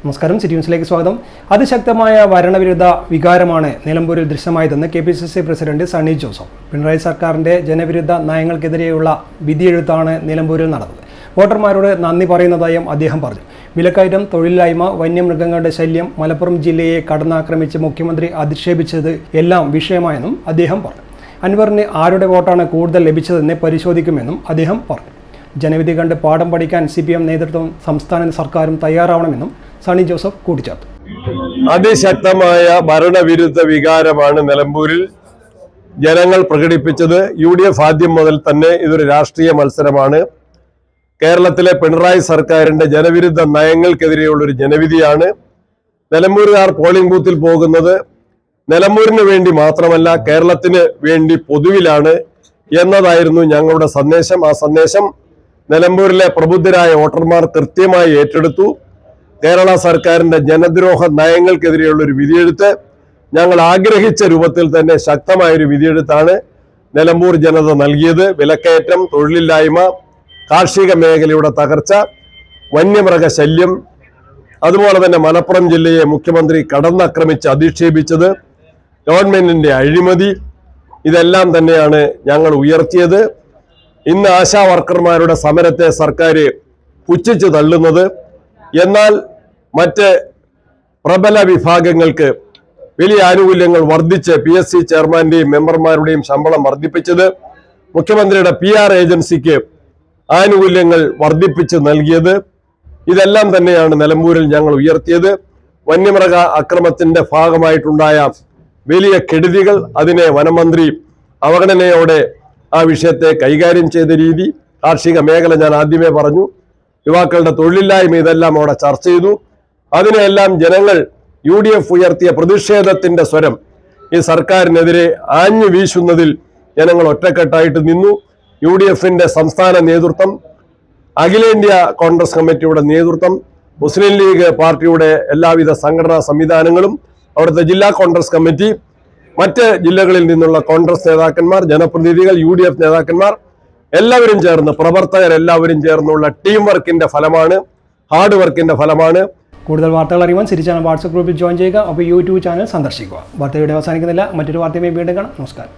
നമസ്കാരം, സിറ്റി ന്യൂസിലേക്ക് സ്വാഗതം. അതിശക്തമായ ഭരണവിരുദ്ധ വികാരമാണ് നിലമ്പൂരിൽ ദൃശ്യമായതെന്ന് KPCC പ്രസിഡന്റ് സണ്ണി ജോസഫ്. പിണറായി സർക്കാരിന്റെ ജനവിരുദ്ധ നയങ്ങൾക്കെതിരെയുള്ള വിധിയെഴുത്താണ് നിലമ്പൂരിൽ നടന്നത്. വോട്ടർമാരോട് നന്ദി പറയുന്നതായും അദ്ദേഹം പറഞ്ഞു. വിലക്കയറ്റം, തൊഴിലില്ലായ്മ, വന്യമൃഗങ്ങളുടെ ശല്യം, മലപ്പുറം ജില്ലയെ കടന്നാക്രമിച്ച് മുഖ്യമന്ത്രി അധിക്ഷേപിച്ചത് എല്ലാം വിഷയമായെന്നും അദ്ദേഹം പറഞ്ഞു. അൻവറിന് ആരുടെ വോട്ടാണ് കൂടുതൽ ലഭിച്ചതെന്ന് പരിശോധിക്കുമെന്നും അദ്ദേഹം പറഞ്ഞു. ജനവിധി കണ്ട് പാഠം പഠിക്കാൻ CPM നേതൃത്വവും സംസ്ഥാന സർക്കാരും തയ്യാറാവണമെന്നും സണ്ണി ജോസഫ് കൂട്ടിച്ചേർത്തു. അതിശക്തമായ ഭരണവിരുദ്ധ വികാരമാണ് നിലമ്പൂരിൽ ജനങ്ങൾ പ്രകടിപ്പിച്ചത്. UDF ആദ്യം മുതൽ തന്നെ ഇതൊരു രാഷ്ട്രീയ മത്സരമാണ്. കേരളത്തിലെ പിണറായി സർക്കാരിന്റെ ജനവിരുദ്ധ നയങ്ങൾക്കെതിരെയുള്ളൊരു ജനവിധിയാണ്. നിലമ്പൂരുകാർ പോളിംഗ് ബൂത്തിൽ പോകുന്നത് നിലമ്പൂരിന് വേണ്ടി മാത്രമല്ല, കേരളത്തിന് വേണ്ടി പൊതുവിലാണ് എന്നതായിരുന്നു ഞങ്ങളുടെ സന്ദേശം. ആ സന്ദേശം നിലമ്പൂരിലെ പ്രബുദ്ധരായ വോട്ടർമാർ കൃത്യമായി ഏറ്റെടുത്തു. കേരള സർക്കാരിന്റെ ജനദ്രോഹ നയങ്ങൾക്കെതിരെയുള്ള ഒരു വിധിയെഴുത്ത് ഞങ്ങൾ ആഗ്രഹിച്ച രൂപത്തിൽ തന്നെ ശക്തമായൊരു വിധിയെഴുത്താണ് നിലമ്പൂർ ജനത നൽകിയത്. വിലക്കയറ്റം, തൊഴിലില്ലായ്മ, കാർഷിക മേഖലയുടെ തകർച്ച, വന്യമൃഗ ശല്യം, അതുപോലെ തന്നെ മലപ്പുറം ജില്ലയെ മുഖ്യമന്ത്രി കടന്നാക്രമിച്ച് അധിക്ഷേപിച്ചത്, ഗവൺമെന്റിന്റെ അഴിമതി, ഇതെല്ലാം തന്നെയാണ് ഞങ്ങൾ ഉയർത്തിയത്. ഇന്ന് ആശാ വർക്കർമാരുടെ സമരത്തെ സർക്കാർ പുച്ഛിച്ചു തള്ളുന്നത്, എന്നാൽ മറ്റ് പ്രബല വിഭാഗങ്ങൾക്ക് വലിയ ആനുകൂല്യങ്ങൾ വർദ്ധിച്ച് PSC ചെയർമാന്റെയും മെമ്പർമാരുടെയും ശമ്പളം വർദ്ധിപ്പിച്ചത്, മുഖ്യമന്ത്രിയുടെ PR ഏജൻസിക്ക് ആനുകൂല്യങ്ങൾ വർദ്ധിപ്പിച്ച് നൽകിയത്, ഇതെല്ലാം തന്നെയാണ് നിലമ്പൂരിൽ ഞങ്ങൾ ഉയർത്തിയത്. വന്യമൃഗ അക്രമത്തിന്റെ ഭാഗമായിട്ടുണ്ടായ വലിയ കെടുതികൾ, അതിനെ വനമന്ത്രി അവഗണനയോടെ ആ വിഷയത്തെ കൈകാര്യം ചെയ്ത രീതി, കാർഷിക മേഖല ഞാൻ ആദ്യമേ പറഞ്ഞു, യുവാക്കളുടെ തൊഴിലില്ലായ്മ, ഇതെല്ലാം അവിടെ ചർച്ച ചെയ്തു. അതിനെല്ലാം ജനങ്ങൾ UDF ഉയർത്തിയ പ്രതിഷേധത്തിന്റെ സ്വരം ഈ സർക്കാരിനെതിരെ ആഞ്ഞു വീശുന്നതിൽ ജനങ്ങൾ ഒറ്റക്കെട്ടായിട്ട് നിന്നു. UDFന്റെ സംസ്ഥാന നേതൃത്വം, അഖിലേന്ത്യാ കോൺഗ്രസ് കമ്മിറ്റിയുടെ നേതൃത്വം, മുസ്ലിം ലീഗ് പാർട്ടിയുടെ എല്ലാവിധ സംഘടനാ സംവിധാനങ്ങളും, അവിടുത്തെ ജില്ലാ കോൺഗ്രസ് കമ്മിറ്റി, മറ്റ് ജില്ലകളിൽ നിന്നുള്ള കോൺഗ്രസ് നേതാക്കന്മാർ, ജനപ്രതിനിധികൾ, UDF നേതാക്കന്മാർ എല്ലാവരും ചേർന്ന്, പ്രവർത്തകരെല്ലാവരും ചേർന്നുള്ള ടീം വർക്കിന്റെ ഫലമാണ്, ഹാർഡ് വർക്കിന്റെ ഫലമാണ്. കൂടുതൽ വാർത്തകൾ അറിയുവാൻ സിറ്റി ചാനൽ വാട്സ്ആപ്പ് ഗ്രൂപ്പിൽ ജോയിൻ ചെയ്യുക. അപ്പോൾ YouTube ചാനൽ സന്ദർശിക്കുക. വാർത്തയുടെ അവസാനിക്കുന്നില്ല, മറ്റൊരു വാർത്തയുമായി വീണ്ടും കാണാം. നമസ്കാരം.